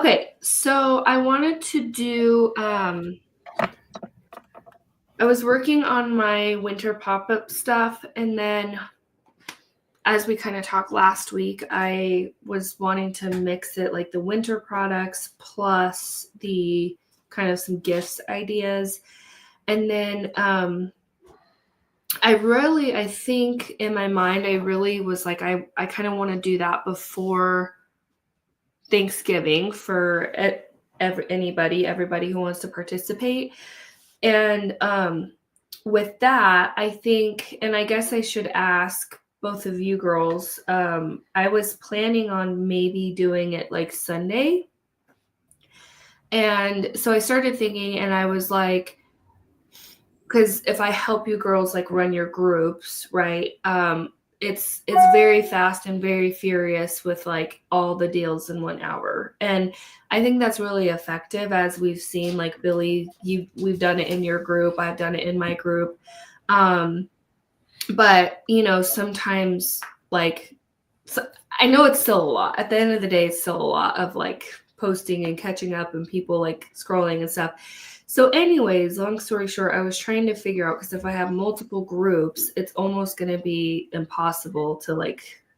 Okay, so I wanted to do, I was working on my winter pop-up stuff, and then as we kind of talked last week, I was wanting to mix it like the winter products plus the kind of some gifts ideas. And then I think in my mind, I really was like, I kind of want to do that before Thanksgiving for everybody who wants to participate. And with that, I think, and I guess I should ask both of you girls, I was planning on maybe doing it like Sunday. And so I started thinking, and I was like, because if I help you girls like run your groups, right? It's very fast and very furious with like all the deals in 1 hour. And I think that's really effective, as we've seen, like Billy, we've done it in your group, I've done it in my group. But sometimes like, so I know it's still a lot. At the end of the day, it's still a lot of like posting and catching up and people like scrolling and stuff. So anyways, long story short, I was trying to figure out, because if I have multiple groups, it's almost going to be impossible to I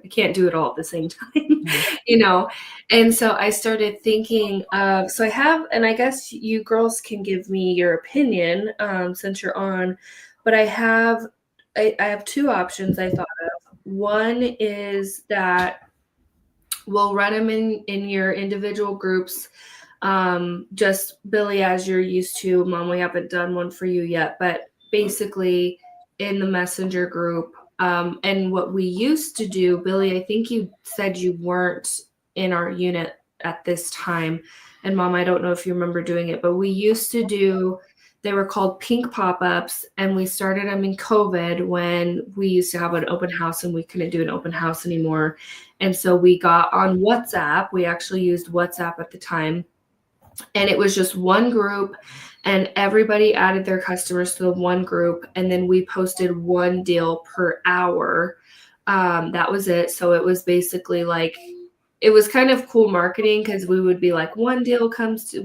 can't do it all at the same time, And so I started thinking of, so I have, and I guess you girls can give me your opinion since you're on, but I have 2 options I thought of. One is that we'll run them in your individual groups. Just Billy, as you're used to. Mom, we haven't done one for you yet, but basically in the messenger group. And what we used to do, Billy, I think you said you weren't in our unit at this time. And Mom, I don't know if you remember doing it, but we used to do, they were called pink pop-ups, and we started them in COVID when we used to have an open house and we couldn't do an open house anymore. And so we got on WhatsApp. We actually used WhatsApp at the time. And it was just one group, and everybody added their customers to the one group. And then we posted one deal per hour. That was it. So it was basically like, it was kind of cool marketing, because we would be like, one deal comes to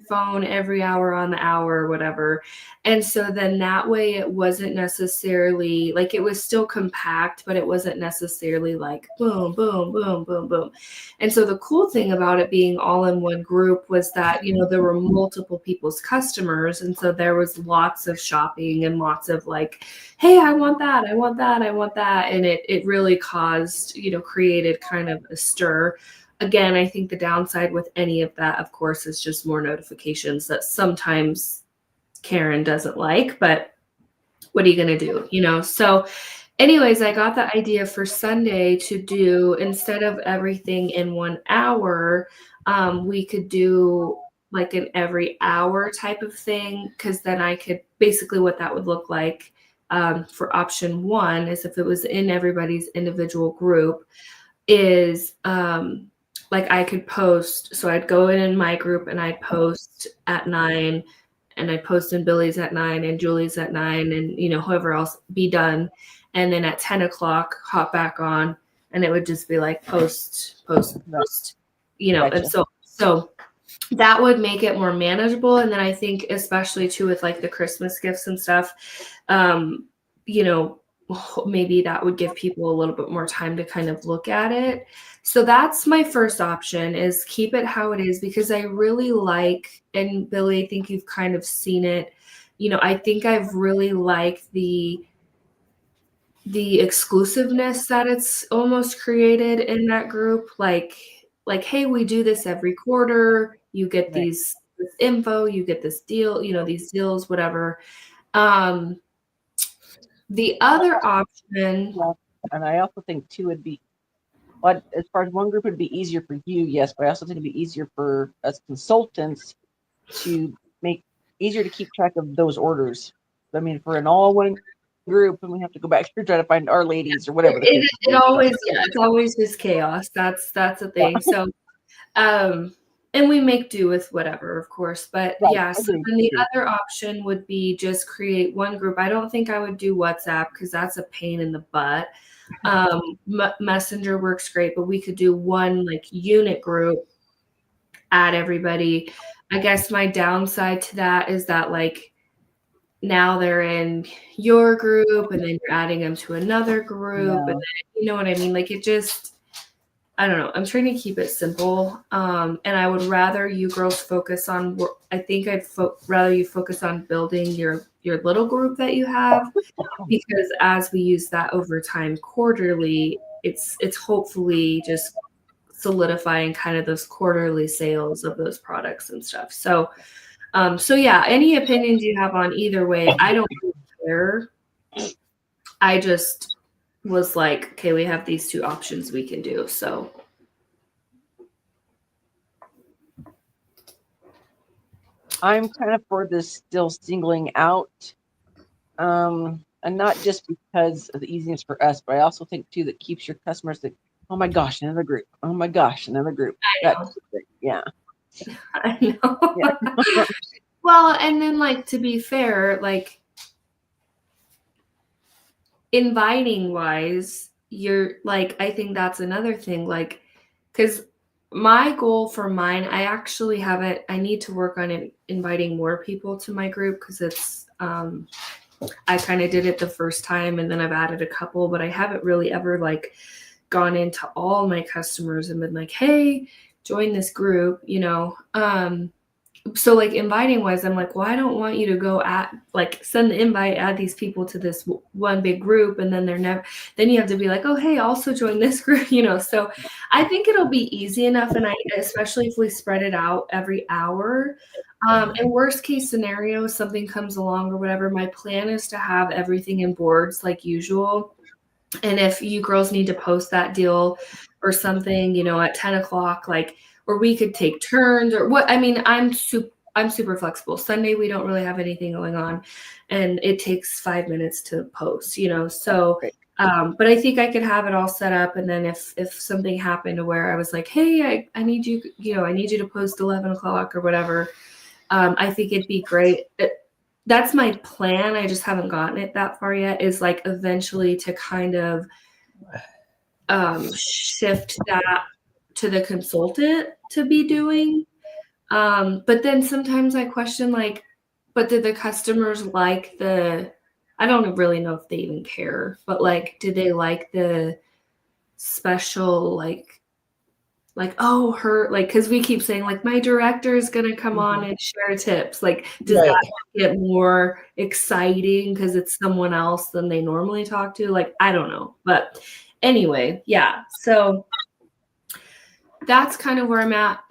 phone every hour on the hour or whatever. And so then that way it wasn't necessarily like, it was still compact, but it wasn't necessarily like boom, boom, boom, boom, boom. And so the cool thing about it being all in one group was that, there were multiple people's customers. And so there was lots of shopping and lots of like, hey, I want that, I want that, I want that. And it really caused, created kind of a stir. Again, I think the downside with any of that, of course, is just more notifications that sometimes Karen doesn't like, but what are you going to do? So anyways, I got the idea for Sunday to do, instead of everything in 1 hour, we could do like an every hour type of thing, because then I could, basically what that would look like for option 1 is, if it was in everybody's individual group, is like I could post, so I'd go in my group and I'd post at 9, and I'd post in Billy's at 9 and Julie's at 9, and whoever else, be done. And then at 10 o'clock, hop back on, and it would just be like post. Gotcha. And so that would make it more manageable. And then I think, especially too, with like the Christmas gifts and stuff, maybe that would give people a little bit more time to kind of look at it. So that's my first option, is keep it how it is, because I really like, and Billy, I think you've kind of seen it, I think I've really liked the exclusiveness that it's almost created in that group. Like, hey, we do this every quarter. You get this info, you get this deal, these deals, whatever. The other option, and I also think too would be, but as far as one group, it'd be easier for you, yes, but I also think it'd be easier for us consultants to make easier to keep track of those orders. I mean, for an all one group, and we have to go back to try to find our ladies or whatever. It always, it's always just chaos. That's the thing. So, and we make do with whatever, of course. But yeah, so then the other option would be just create one group. I don't think I would do WhatsApp, because that's a pain in the butt. Messenger works great, but we could do one like unit group, add everybody. I guess my downside to that is that like now they're in your group and then you're adding them to another group. And then, you know what I mean? Like it just, I don't know. I'm trying to keep it simple. And I would rather you girls focus on, I think I'd rather you focus on building your little group that you have, because as we use that over time quarterly, it's hopefully just solidifying kind of those quarterly sales of those products and stuff. So yeah, any opinions you have on either way, I don't really care. I just was like, okay, we have these two options we can do. So I'm kind of for this still singling out. And not just because of the easiness for us, but I also think too that keeps your customers like, oh my gosh, another group. Oh my gosh, another group. Yeah. I know. Yeah. Well, and then like to be fair, like inviting wise, you're like, I think that's another thing, like, because my goal for mine, I actually haven't, I need to work on it, inviting more people to my group, because it's I kind of did it the first time and then I've added a couple, but I haven't really ever like gone into all my customers and been like, hey, join this group, you know. So like inviting wise, I'm like, well, I don't want you to go send the invite, add these people to this one big group, and then then you have to be like, oh, hey, also join this group, you know. So I think it'll be easy enough, and especially if we spread it out every hour. In worst case scenario, something comes along or whatever, my plan is to have everything in boards like usual. And if you girls need to post that deal or something, you know, at 10 o'clock, like, or we could take turns or what, I mean, I'm super flexible. Sunday, we don't really have anything going on and it takes 5 minutes to post, you know? So, but I think I could have it all set up. And then if something happened to where I was like, hey, I need you, you know, I need you to post 11 o'clock or whatever. I think it'd be great. That's my plan. I just haven't gotten it that far yet, is like eventually to kind of shift that to the consultant to be doing. But then sometimes I question like, but did the customers like I don't really know if they even care, but like, did they like the special, like, oh, her, like, because we keep saying like my director is gonna come on and share tips, like, does that get more exciting because it's someone else than they normally talk to? Like, I don't know, but anyway, yeah, so that's kind of where I'm at.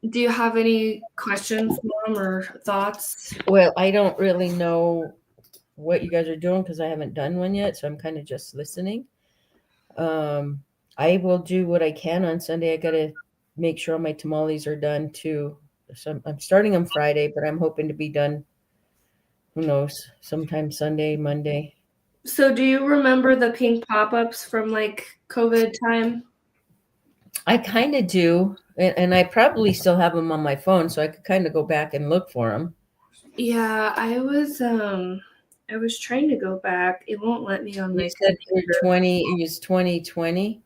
Do you have any questions, Mom, or thoughts? Well, I don't really know what you guys are doing because I haven't done one yet, so I'm kind of just listening. I will do what I can on Sunday. I got to make sure all my tamales are done too. So I'm starting on Friday, but I'm hoping to be done, who knows, sometime Sunday, Monday. So do you remember the pink pop-ups from like COVID time? I kind of do. And I probably still have them on my phone, so I could kind of go back and look for them. Yeah, I was trying to go back. It won't let me on my computer. 2020.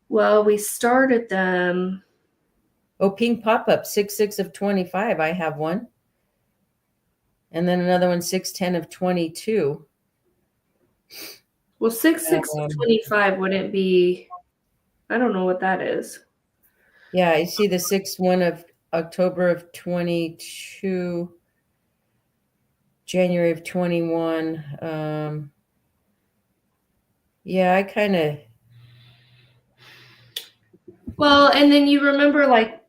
Well, we started them. Oh, pink pop-up 6/6 of 25. I have one. And then another one 6/10 of 22. Well, 6/6 of 25 wouldn't be, I don't know what that is. Yeah, I see the 6/1 of October of 22, January of 21. Yeah, I kind of. Well, and then you remember like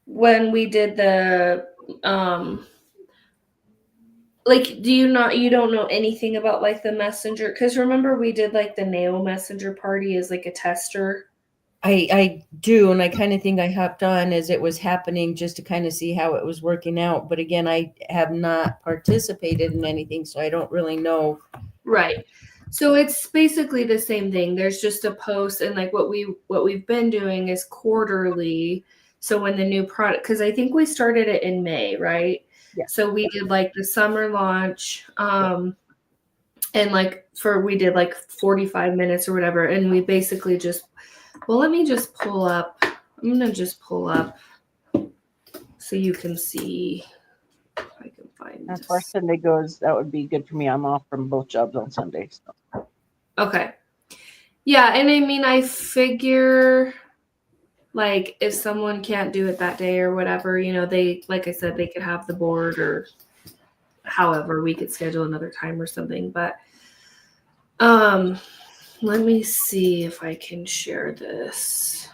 when we did the like, you don't know anything about like the messenger? Because remember we did like the Neo messenger party as like a tester. I do, and I kind of think I hopped on as it was happening just to kind of see how it was working out. But again, I have not participated in anything, so I don't really know. Right. So it's basically the same thing. There's just a post, and like what we've been doing is quarterly. So when the new product, because I think we started it in May, right? Yeah. So we did like the summer launch. And like we did like 45 minutes or whatever. And we basically just, well, let me just pull up. I'm going to just pull up so you can see if I can find As far as Sunday goes, that would be good for me. I'm off from both jobs on Sunday. So. Okay. Yeah. And I mean, I figure like if someone can't do it that day or whatever, you know, they, like I said, they could have the board or however we could schedule another time or something. But let me see if I can share this.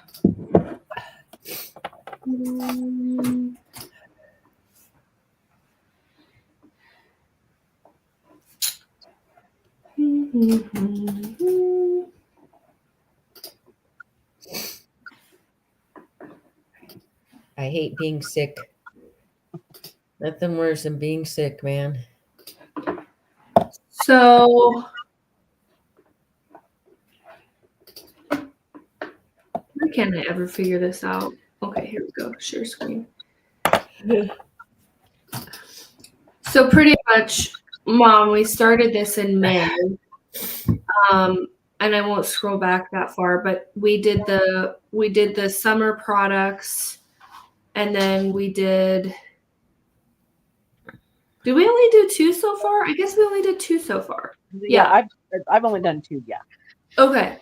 I hate being sick. Nothing worse than being sick, man. So why can't I ever figure this out? Okay, here we go. Share screen. So pretty much, Mom, we started this in May. And I won't scroll back that far, but we did the summer products, and then we did we only do 2 so far? I guess we only did 2 so far. Yeah, I've only done 2, yeah. Okay.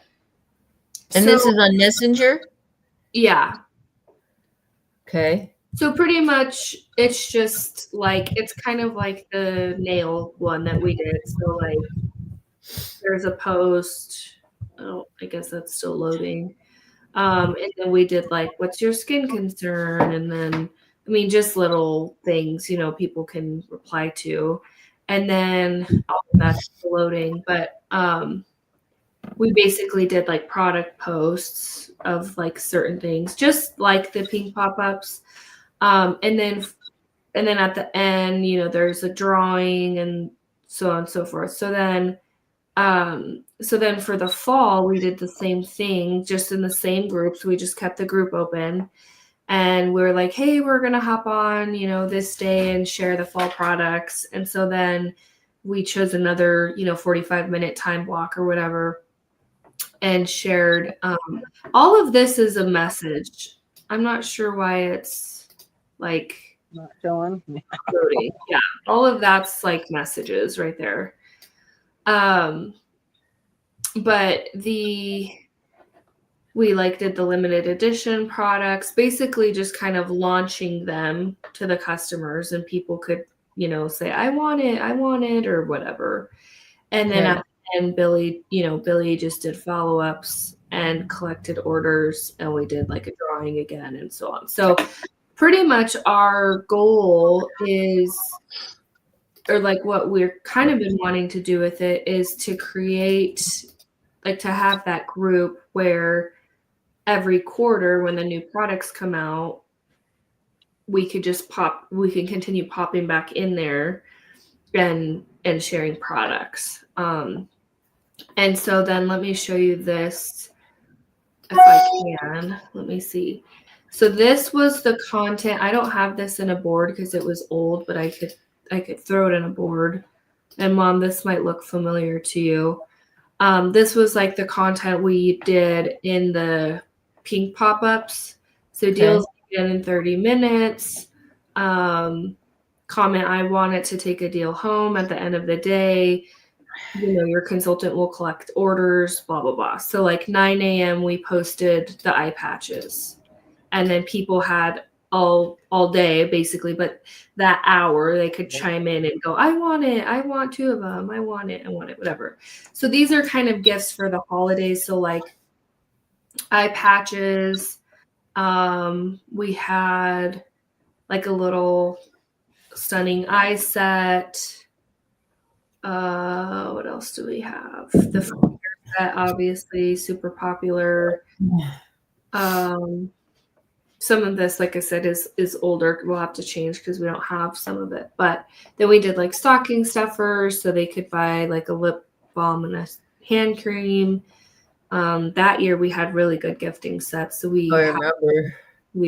And this is on Messenger? Yeah. Okay. So pretty much it's just like, it's kind of like the nail one that we did. So like there's a post. Oh, I guess that's still loading. And then we did like, what's your skin concern? And then, I mean, just little things, you know, people can reply to. And then all of that's loading. But we basically did like product posts of like certain things, just like the pink pop-ups. And then at the end, you know, there's a drawing and so on and so forth. So then for the fall, we did the same thing, just in the same groups. We just kept the group open, and we were like, hey, we're going to hop on, you know, this day and share the fall products. And so then we chose another, you know, 45-minute time block or whatever and shared. All of this is a message. I'm not sure why it's like Not showing. loading. Yeah, all of that's like messages right there. But we like did the limited edition products, basically just kind of launching them to the customers, and people could, you know, say, I want it, or whatever. And then at the end, Billy just did follow-ups and collected orders, and we did like a drawing again and so on. So pretty much our goal is, or like what we're kind of been wanting to do with it, is to create, like to have that group where every quarter when the new products come out, we can continue popping back in there and sharing products. And so then let me show you this if I can. Let me see. So this was the content. I don't have this in a board because it was old, but I could throw it in a board. And Mom, this might look familiar to you. This was like the content we did in the pink pop-ups. So deals begin in 30 minutes. Comment, I want it to take a deal home at the end of the day. You know, your consultant will collect orders, blah, blah, blah. So like 9 a.m. we posted the eye patches. And then people had all day basically, but that hour they could chime in and go, I want it, I want 2 of them, I want it, whatever. So these are kind of gifts for the holidays. So like eye patches, we had like a little stunning eye set. What else do we have? The set, obviously super popular. Some of this, like I said, is older. We'll have to change because we don't have some of it. But then we did like stocking stuffers, so they could buy like a lip balm and a hand cream. That year we had really good gifting sets, so we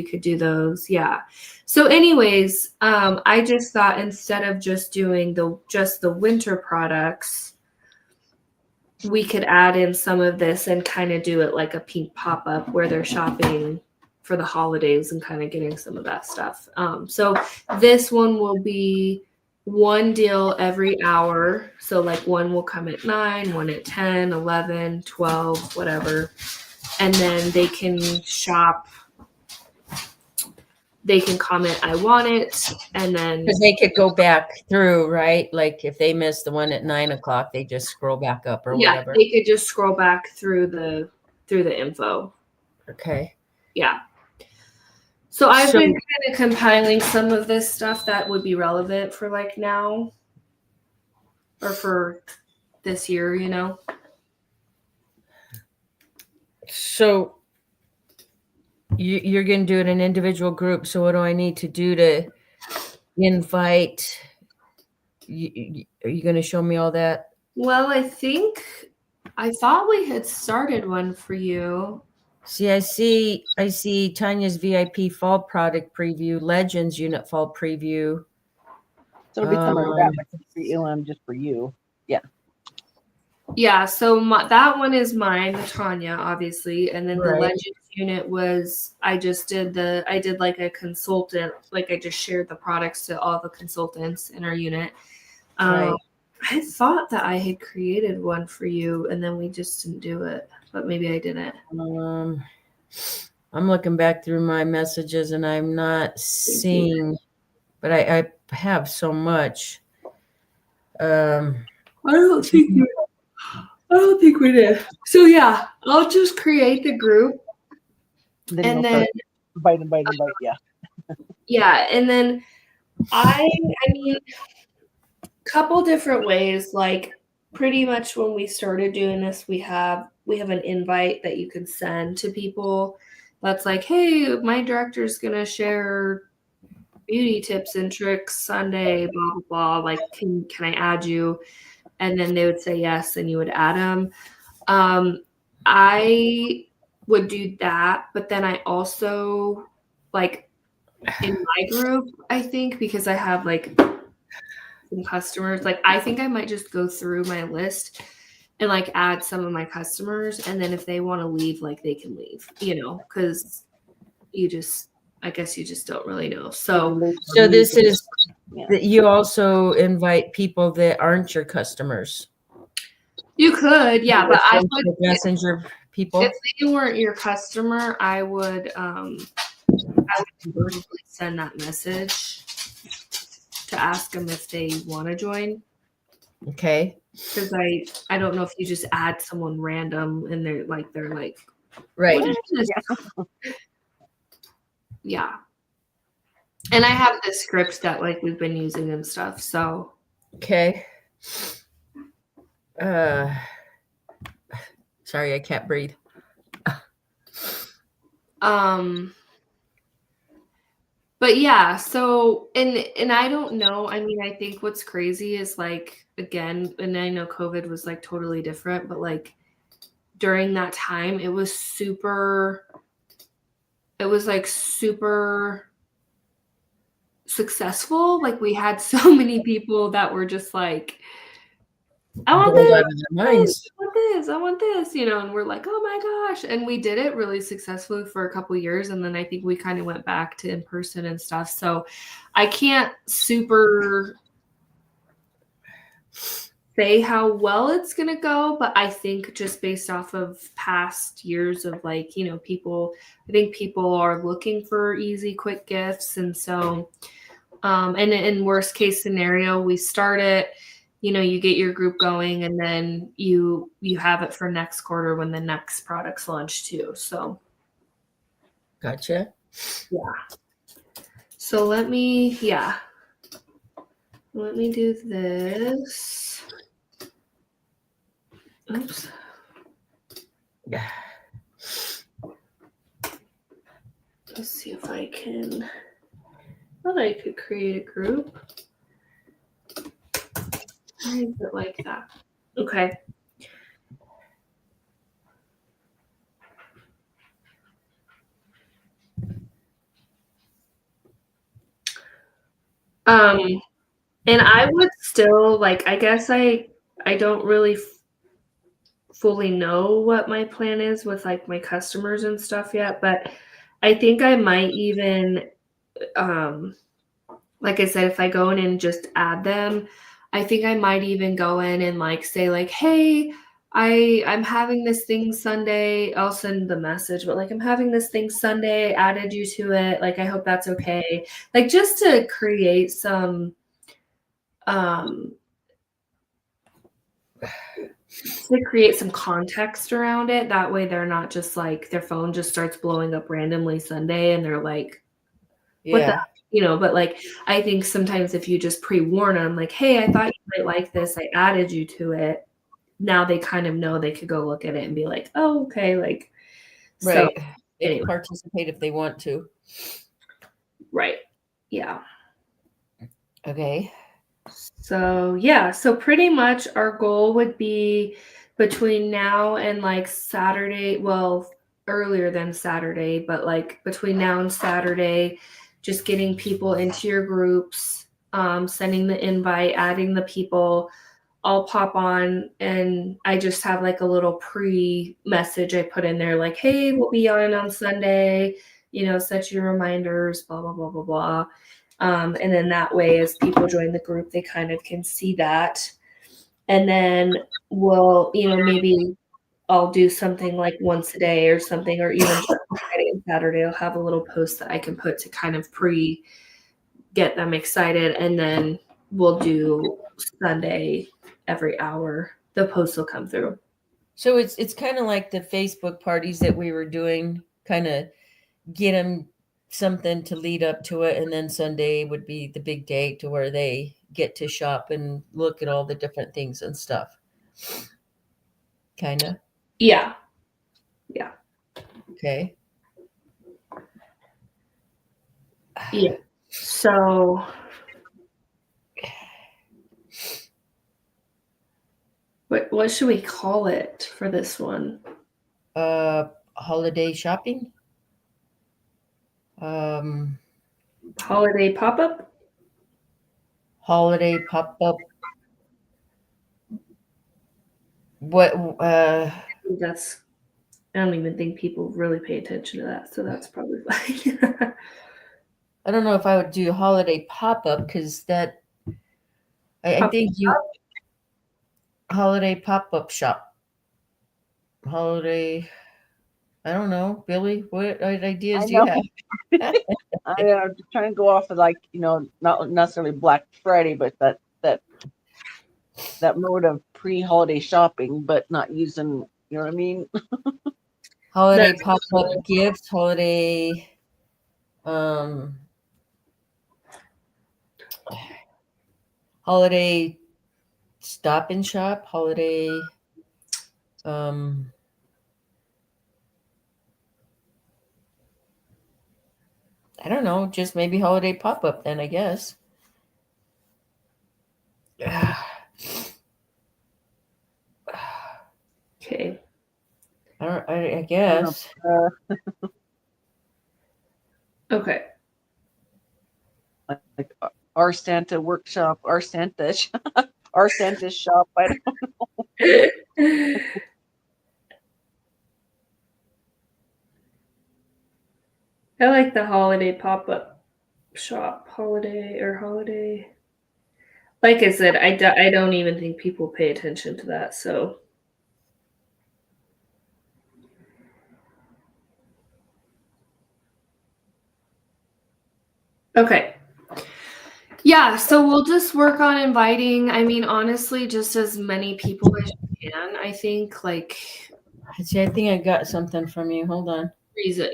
could do those. Yeah. So anyways, I just thought instead of just doing the winter products, we could add in some of this and kind of do it like a pink pop-up where they're shopping for the holidays and kind of getting some of that stuff. So this one will be one deal every hour. So like one will come at 9, one at 10, 11, 12, whatever. And then they can shop. They can comment, I want it. And then Because they could go back through, right? Like if they missed the one at 9 o'clock, they just scroll back up or yeah, whatever. they could just scroll back through the info. Okay. Yeah. So I've So- been kind of compiling some of this stuff that would be relevant for like now or for this year, you know? So you're going to do it in individual group. So what do I need to do to invite? Are you going to show me all that? Well, I thought we had started one for you. See, I see Tanya's VIP fall product preview, Legends unit fall preview. So it'll become a rapid free ELM just for you. Yeah, so that one is mine, the Tanya, obviously, and then the Right. Legends unit was I did like a consultant, like I just shared the products to all the consultants in our unit. Right. I thought that I had created one for you, and then we just didn't do it, but maybe I didn't. I'm looking back through my messages and I'm not seeing, but I have so much. I don't think we did. So yeah, I'll just create the group, Then and you'll then start invite. Yeah. yeah, and then I mean, couple different ways. Like pretty much when we started doing this, we have an invite that you can send to people. That's like, hey, my director's gonna share beauty tips and tricks Sunday, blah blah blah. Like, can I add you? And then they would say yes, and you would add them. I would do that, but then I also like in my group, I think because I have like some customers, like I think I might just go through my list and like add some of my customers, and then if they want to leave, like they can leave, you know, because I guess you just don't really know. So this is Yeah. that you also invite people that aren't your customers. you could, yeah, but I would, Messenger people. if they weren't your customer, I would personally send that message to ask them if they want to join. Okay. Because I don't know if you just add someone random and they're like Right. what is this? Yeah. And I have this script that like we've been using and stuff. So Okay. Sorry, I can't breathe. but yeah, so and I don't know. I mean, I think what's crazy is like again, and I know COVID was like totally different, but like during that time it was like super successful. Like we had so many people that were just like, I want Blown this, out of their minds. I want this, you know, and we're like, oh my gosh. And we did it really successfully for a couple years. And then I think we kind of went back to in person and stuff. So I can't super say how well it's going to go, but I think just based off of past years of like, you know, I think people are looking for easy, quick gifts. And so, and in worst case scenario, we start it, you know, you get your group going, and then you have it for next quarter when the next product's launched too. So Gotcha. yeah. So let me do this. Oops. Yeah. Let's see if I can. I thought I could create a group. Why is it like that? Okay. And I would still like, I guess I don't really fully know what my plan is with like my customers and stuff yet, but I think I might even like I said, if I go in and just add them, I think I might even go in and like say like, hey, I'm having this thing Sunday. I'll send the message, but like I'm having this thing Sunday, I added you to it. Like I hope that's okay. Like just to create some context around it. That way they're not just like their phone just starts blowing up randomly Sunday and they're like, what the, Yeah. but like I think sometimes if you just pre-warn them, like, hey, I thought you might like this, I added you to it. Now they kind of know they could go look at it and be like, oh, okay, like, so Right. They anyway. can participate if they want to. Right. Yeah. Okay. So yeah, so pretty much our goal would be between now and like Saturday, well, earlier than Saturday, but like between now and Saturday, just getting people into your groups, sending the invite, adding the people. I'll pop on and I just have like a little pre-message I put in there like, hey, we'll be on Sunday, set your reminders, blah, blah, blah, blah, blah. And then that way, as people join the group, they kind of can see that. And then we'll, maybe I'll do something like once a day or something, or even Friday and Saturday, I'll have a little post that I can put to kind of get them excited. And then we'll do Sunday every hour. The post will come through. So it's kind of like the Facebook parties that we were doing, kind of get them something to lead up to it, and then Sunday would be the big day to where they get to shop and look at all the different things and stuff. Kind of. Yeah. Yeah. Okay. Yeah. So what should we call it for this one? Holiday shopping. Holiday pop-up? Holiday pop-up. What That's I don't even think people really pay attention to that, so that's probably fine. I don't know if I would do holiday pop-up because that I think you holiday pop-up shop. Holiday, I don't know, Billy, what ideas do you have? I'm just trying to go off of like, not necessarily Black Friday, but that mode of pre-holiday shopping, but not using, you know what I mean? Holiday pop-up gifts, holiday holiday stop and shop, holiday I don't know, just maybe holiday pop-up then, I guess. Okay. I guess. Okay. Like our Santa workshop, our Santa shop. I don't know. I like the holiday pop-up shop, holiday. Like I said, I don't even think people pay attention to that, so. Okay. Yeah, so we'll just work on inviting, I mean, honestly, just as many people as you can. I think like See, I think I got something from you. Hold on. reason,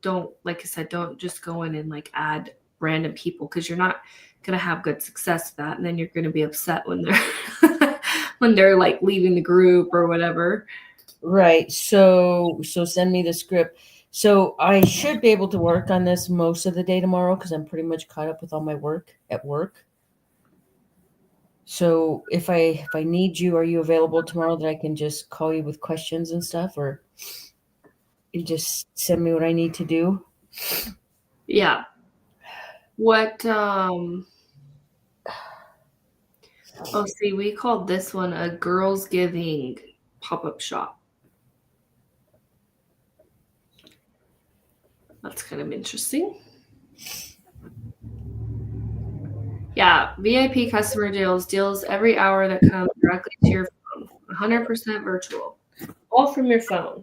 don't like I said, don't just go in and like add random people because you're not gonna have good success with that, and then you're gonna be upset when they're when they're like leaving the group or whatever. Right. So send me the script. So I should be able to work on this most of the day tomorrow because I'm pretty much caught up with all my work at work. So if I need you, are you available tomorrow that I can just call you with questions and stuff, or you just send me what I need to do? Yeah. What see, we called this one a girls giving pop-up shop. That's kind of interesting. Yeah, VIP customer deals every hour that come directly to your phone. 100% virtual. All from your phone.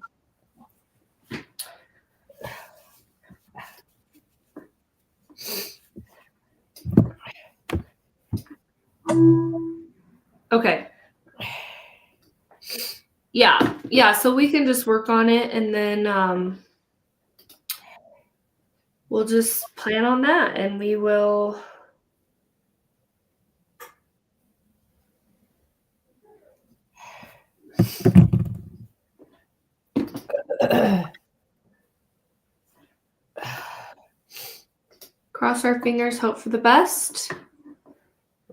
Okay. Yeah, so we can just work on it and then we'll just plan on that and we will cross our fingers, hope for the best.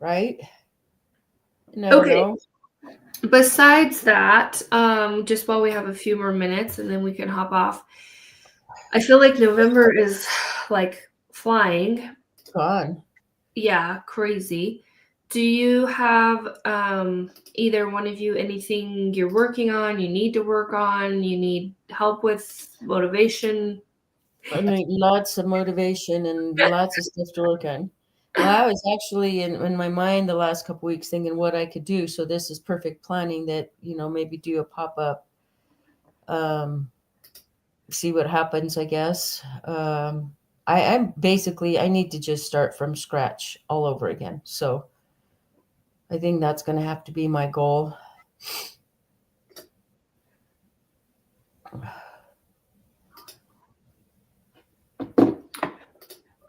Right? You never Okay. know. Besides that, just while we have a few more minutes and then we can hop off, I feel like November is like flying. Gone. Yeah, crazy. Do you have either one of you anything you're working on, you need to work on, you need help with motivation? I mean, lots of motivation and lots of stuff to work on. Well, I was actually in my mind the last couple weeks thinking what I could do. So this is perfect planning that, maybe do a pop-up, see what happens, I guess. I'm basically, I need to just start from scratch all over again. So I think that's going to have to be my goal.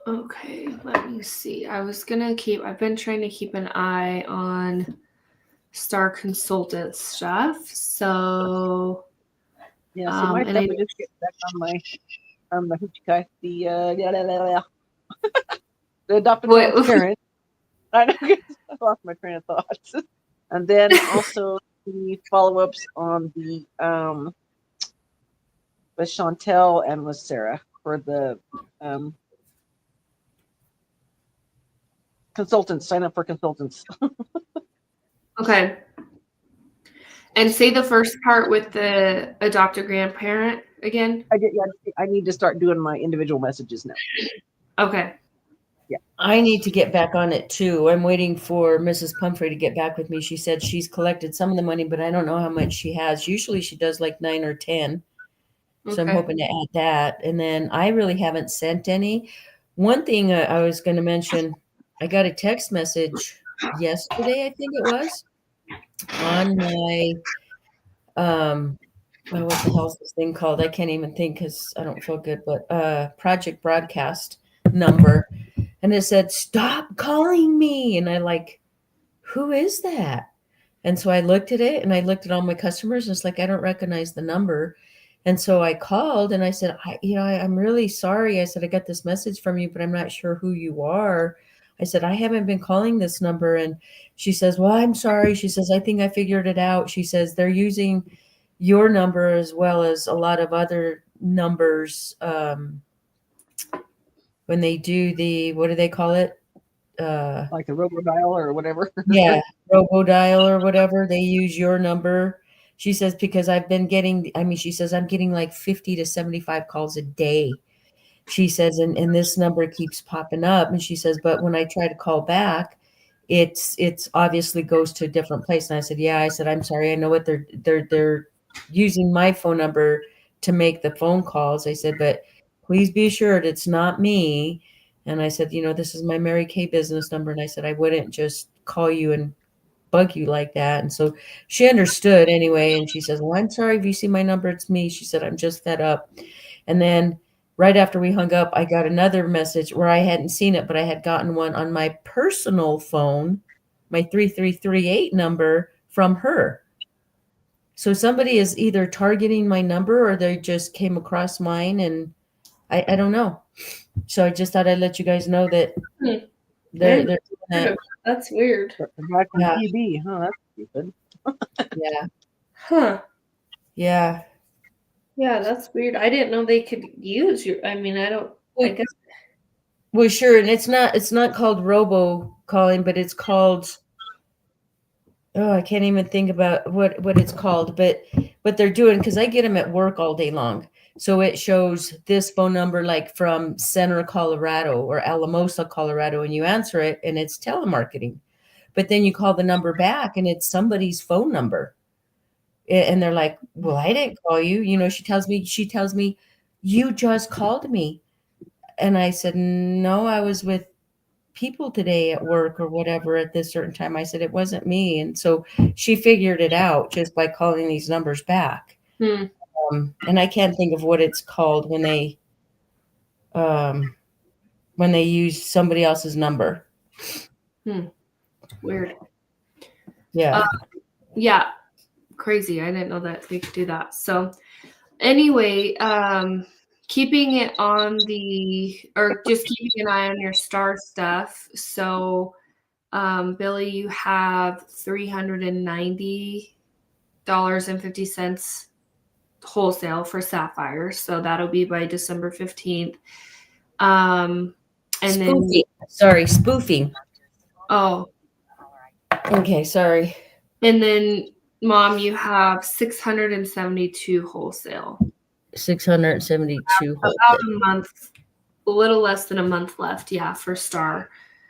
Okay, let me see. I've been trying to keep an eye on Star Consultant stuff. So Yeah, so my and stuff would just get back on the Huchikai, the adopted Wait. parent. I know, I lost my train of thought. And then also the follow-ups on the with Chantel and with Sarah for the consultants. Sign up for consultants. Okay. And say the first part with the adopted grandparent again. I did. Yeah, I need to start doing my individual messages now. Okay. I need to get back on it too. I'm waiting for Mrs. Pumphrey to get back with me. She said she's collected some of the money, but I don't know how much she has. Usually she does like 9 or 10. So I'm Okay. hoping to add that. And then I really haven't sent any. One thing I was going to mention, I got a text message yesterday, I think it was, on my, what the hell's this thing called? I can't even think because I don't feel good, but Project Broadcast number. And it said, stop calling me. And I like, who is that? And so I looked at it and I looked at all my customers. And it's like, I don't recognize the number. And so I called and I said, I'm really sorry. I said, I got this message from you, but I'm not sure who you are. I said, I haven't been calling this number. And she says, well, I'm sorry. She says, I think I figured it out. She says, they're using your number as well as a lot of other numbers when they do the, what do they call it? Like a robodial or whatever. Yeah, robodial or whatever. They use your number. She says, because I've been getting, she says, I'm getting like 50 to 75 calls a day. She says, and this number keeps popping up. And she says, but when I try to call back, it's obviously goes to a different place. And I said, yeah, I said, I'm sorry. I know what they're using my phone number to make the phone calls. I said, but please be assured it's not me. And I said, this is my Mary Kay business number. And I said, I wouldn't just call you and bug you like that. And so she understood anyway. And she says, well, I'm sorry if you see my number, it's me. She said, I'm just fed up. And then right after we hung up, I got another message where I hadn't seen it, but I had gotten one on my personal phone, my 3338 number from her. So somebody is either targeting my number or they just came across mine, and I don't know. So I just thought I'd let you guys know that they're doing that. That's weird. Back from Yeah. PB, huh? That's stupid. Yeah. Huh. Yeah. Yeah, that's weird. I didn't know they could use your. I guess. Well, sure, and it's not called robo calling, but it's called oh, I can't even think about what it's called, but they're doing, because I get them at work all day long. So it shows this phone number like from Center, Colorado or Alamosa, Colorado, and you answer it and it's telemarketing. But then you call the number back and it's somebody's phone number. And they're like, well, I didn't call you. You know, she tells me, you just called me. And I said, no, I was with people today at work or whatever at this certain time. I said, it wasn't me. And so she figured it out just by calling these numbers back. Hmm. And I can't think of what it's called when they use somebody else's number. Weird. Yeah. Yeah. Crazy. I didn't know that we could do that. So anyway, keeping it on just keeping an eye on your star stuff. So Billy, you have $390.50 wholesale for Sapphire. So that'll be by December 15th. And Spoofing. Sorry, spoofing. Oh. Okay, sorry. And then Mom, you have 672 wholesale. 672 About a month, a little less than a month left, yeah, for Star.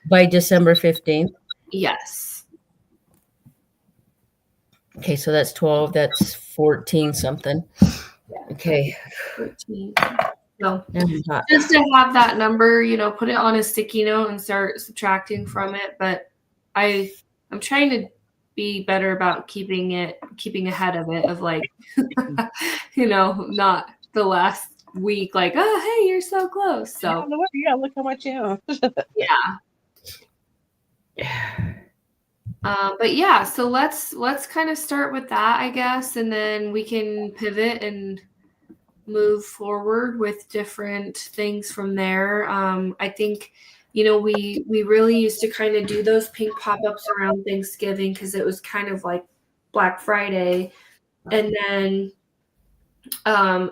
By December 15th? Yes. Okay, so that's 12, that's 14 something. Okay. 13. So just to have that number, put it on a sticky note and start subtracting from it. But I'm trying to be better about keeping ahead of it, of like, not the last week, like, oh, hey, you're so close. So yeah, look how much you have. Yeah. But yeah, so let's kind of start with that, I guess, and then we can pivot and move forward with different things from there. I think, we really used to kind of do those pink pop-ups around Thanksgiving because it was kind of like Black Friday, and then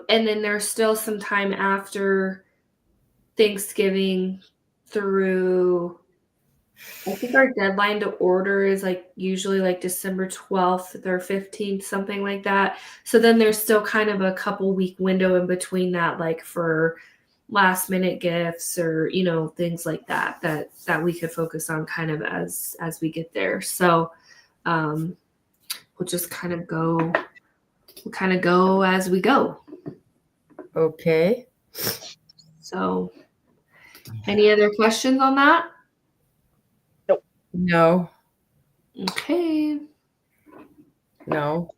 there's still some time after Thanksgiving through, I think our deadline to order is like usually like December 12th or 15th, something like that. So then there's still kind of a couple week window in between that, like for last minute gifts or, things like that we could focus on kind of as we get there. So we'll just kind of go as we go. Okay. So any other questions on that? No. Okay. No.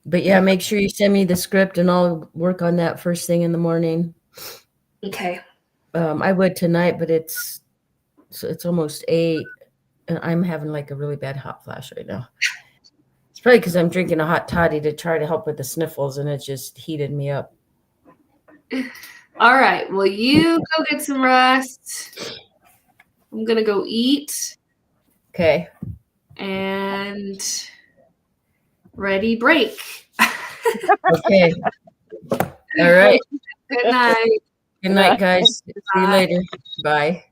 But yeah, make sure you send me the script and I'll work on that first thing in the morning. Okay. I would tonight, but it's almost 8 and I'm having like a really bad hot flash right now. It's probably because I'm drinking a hot toddy to try to help with the sniffles and it just heated me up. All right. Well, you go get some rest. I'm going to go eat. Okay. And ready, break. Okay. All right. Good night. Good night, guys. See you later. Bye.